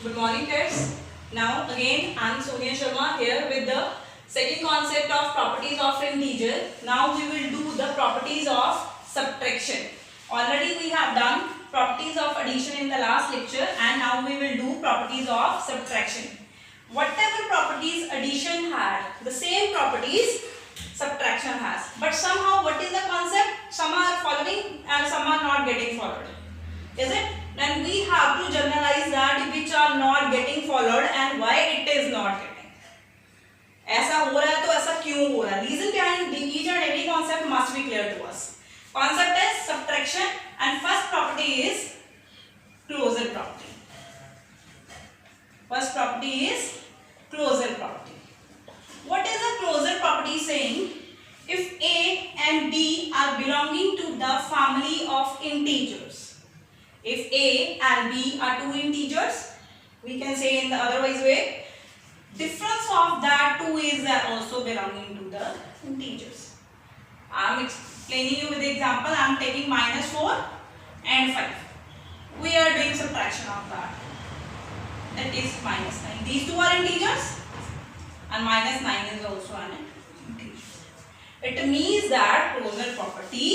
Good morning kids. Now again I am Sonia Sharma here with the second concept of properties of integer. Now we will do the properties of subtraction. Already we have done properties of addition in the last lecture and now we will do properties of subtraction. Whatever properties addition had, the same properties subtraction has. But somehow what is the concept? Some are following and some are not getting followed. Is it? Then we have to generalize that which are not getting followed and why it is not getting. ऐसा हो रहा है तो ऐसा क्यों हो रहा है? Reason behind each and every concept must be clear to us. Concept is subtraction and first property is closure property. First property is closure property. What is a closure property saying? If A and B are belonging to the family of integers. If A and B are two integers, we can say in the otherwise way, difference of that two is also belonging to the integers. I am explaining you with the example. I am taking -4 and 5. We are doing subtraction of that. That is -9. These two are integers and -9 is also an integer. It means that closure property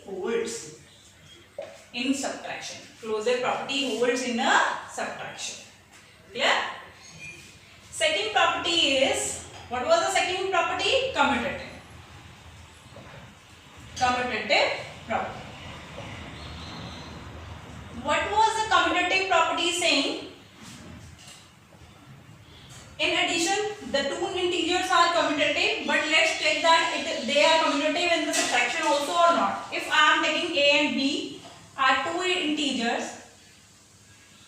holds in subtraction. Closure property holds in a subtraction. Clear? Second property is, what was the second property? Commutative. Commutative property. What was the commutative property saying? In addition, the two integers are commutative, but let's check that they are commutative in the subtraction also or not. If I am taking A and B are two integers,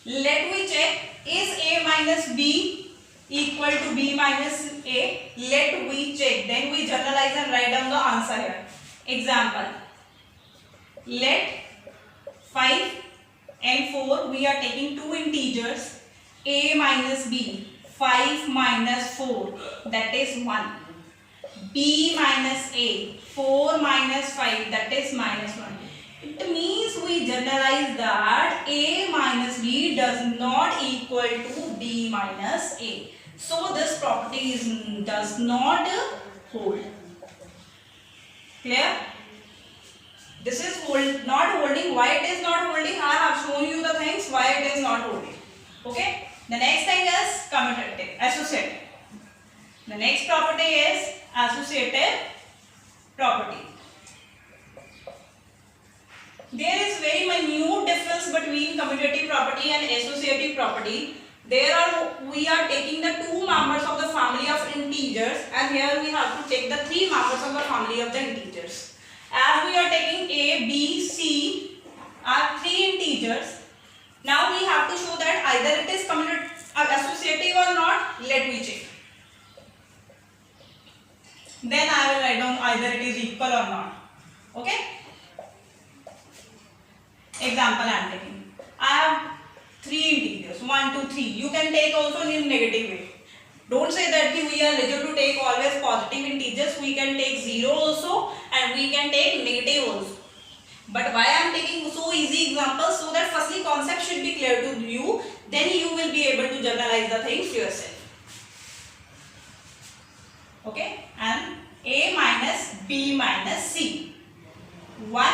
let me check, is A minus B equal to B minus A? Let we check, then we generalize and write down the answer here. Example, let 5 and 4, we are taking two integers, A minus B, 5 minus 4, that is 1. B minus A, 4 minus 5, that is -1. It means we generalize that A minus B does not equal to B minus A. So this property does not hold. Clear? This is not holding. Why it is not holding? I have shown you the things why it is not holding. Okay? The next thing is commutative, associative. The next property is associative property. There is very minute difference between commutative property and associative property. We are taking the two members of the family of integers and here we have to take the three members of the family of the integers. As we are taking A, B, C are three integers. Now we have to show that either it is associative or not. Let me check. Then I will write down either it is equal or not. Okay? Example I am taking. I have three integers, 1, 2, 3. You can take also in negative way. Don't say that we are eligible to take always positive integers. We can take 0 also and we can take negative also. But why I am taking so easy examples? So that firstly concept should be clear to you. Then you will be able to generalize the things yourself. Okay? And A minus B minus C. 1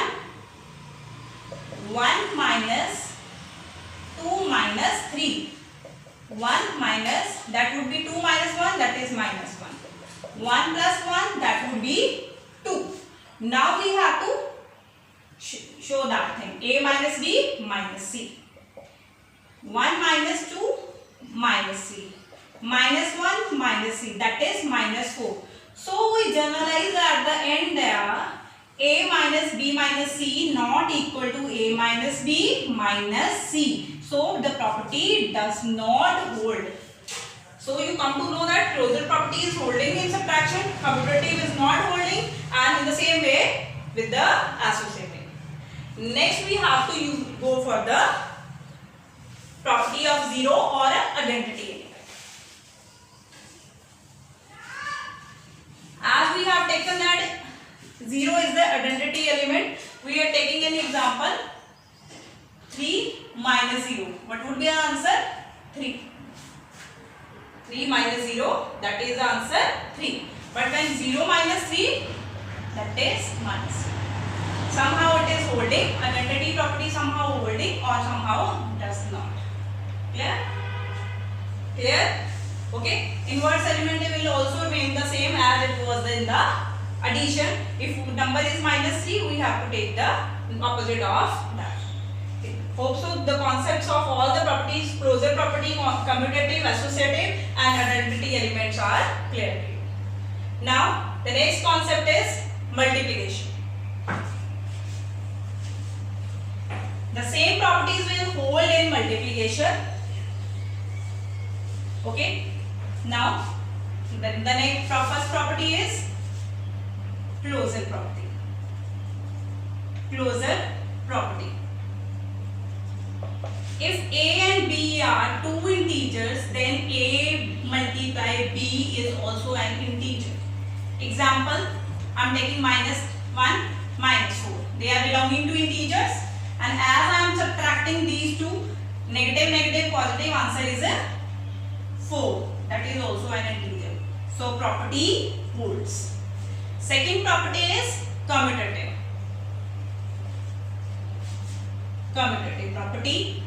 minus 2 minus 3. 1 minus, that would be 2 minus 1, that is -1. 1 plus 1, that would be 2. Now we have to show that thing. A minus B minus C. 1 minus 2 minus C. -1 minus C, that is -4. So we generalize at the end there. A minus B minus C not equal to A minus B minus C. So the property does not hold. So you come to know that closure property is holding in subtraction, commutative is not holding, and in the same way with the associative. Next we have to go for the property of 0 or identity element. As we have taken that 0 is the identity element, we are taking an example 3 minus 0. What would be our answer? 3. 3 minus 0, that is the answer 3. But when 0 minus 3, that is minus. Somehow it is holding, identity property somehow holding or somehow does not. Clear? Clear? Okay. Inverse element will also remain the same as it was in the addition. If number is minus 3, we have to take the opposite of that. Hope so the concepts of all the properties, closure property, commutative, associative and identity elements are clear to you. Now the next concept is multiplication. The same properties will hold in multiplication. Okay. Now the next first property is closure property. Closure property. If a and b are two integers, then a multiply b is also an integer. Example, I am taking minus 1, minus 4. They are belonging to integers, and as I am subtracting these two, negative, negative, positive, answer is a 4. That is also an integer. So property holds. Second property is commutative. Commutative property.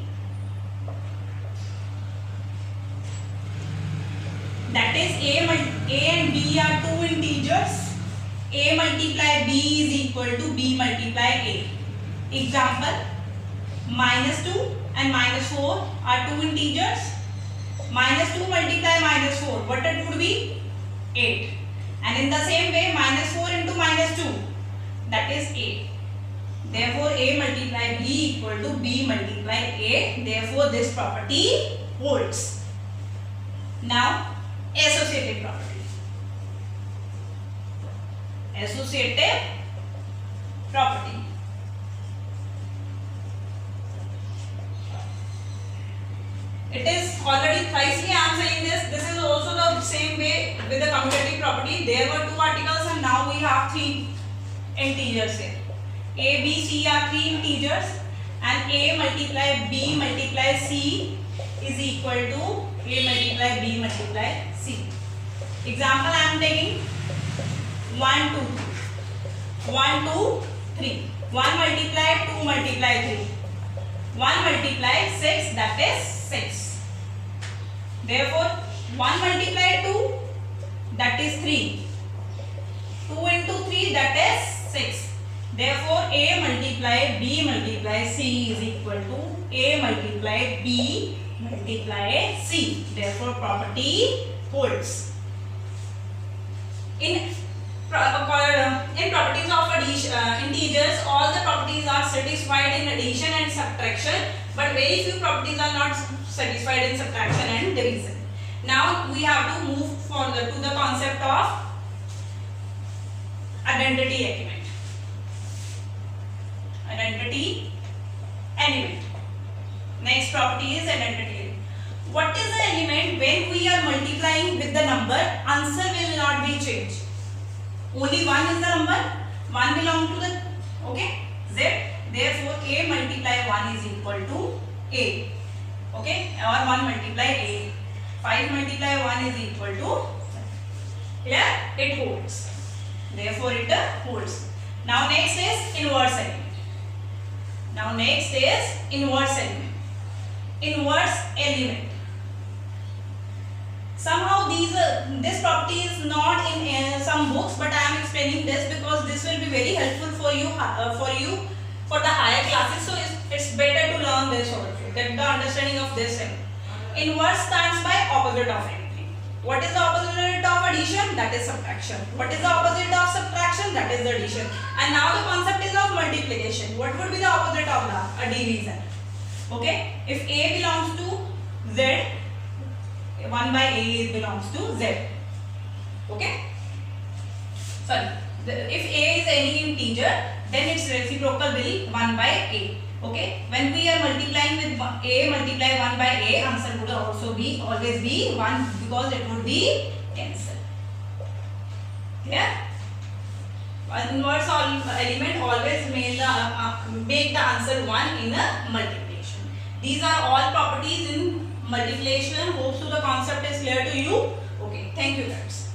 That is a and b are two integers. A multiply b is equal to b multiply a. Example, minus 2 and minus 4 are two integers. Minus 2 multiply minus 4, what it would be? 8. And in the same way, minus 4 into minus 2, that is 8. Therefore, a multiply b equal to b multiply a. Therefore, this property holds. Now, associative property. Associative property. It is already thrisely I am saying this. This is also the same way with the commutative property. There were two articles and now we have three integers here. A, B, C are three integers and A multiply B multiply C is equal to A multiply B multiply C. Example I am taking 1, 2, 1, 2, 3. 1 multiply 2 multiply 3. 1 multiply 6, that is 6. Therefore, 1 multiply 2, that is 3. 2 into 3, that is 6. Therefore, A multiply B multiply C is equal to A multiply B multiply C. Therefore, property holds. In properties of integers, all the properties are satisfied in addition and subtraction, but very few properties are not satisfied in subtraction and division. Now we have to move further to the concept of identity element. Identity element. Next property is identity element. What is the element when we are multiplying with the number? Answer will not be changed. Only one is the number. One belongs to the z. Therefore, a multiply 1 is equal to a. Okay, or 1 multiply a. 5 multiply 1 is equal to. Clear? It holds. Therefore, it holds. Now next is inverse element. Now next is inverse element. Inverse element. Somehow this property is not in some books, but I am explaining this because this will be very helpful for you for the higher classes. So it's better to learn this also. Get the understanding of this. Inverse stands by opposite of anything. What is the opposite of addition? That is subtraction. What is the opposite of subtraction? That is addition. And now the concept is of multiplication. What would be the opposite of that? A division. Okay. If A belongs to Z, 1 by A belongs to Z. Okay. Sorry. If A is any integer, then its reciprocal will be 1 by A. Okay. When we are multiplying with A multiply 1 by A, answer would also be always be 1 because it would be cancelled. Clear? Inverse element always make the answer 1 in a multiplication. These are all properties in multiplication. Hope so the concept is clear to you? Okay, thank you guys.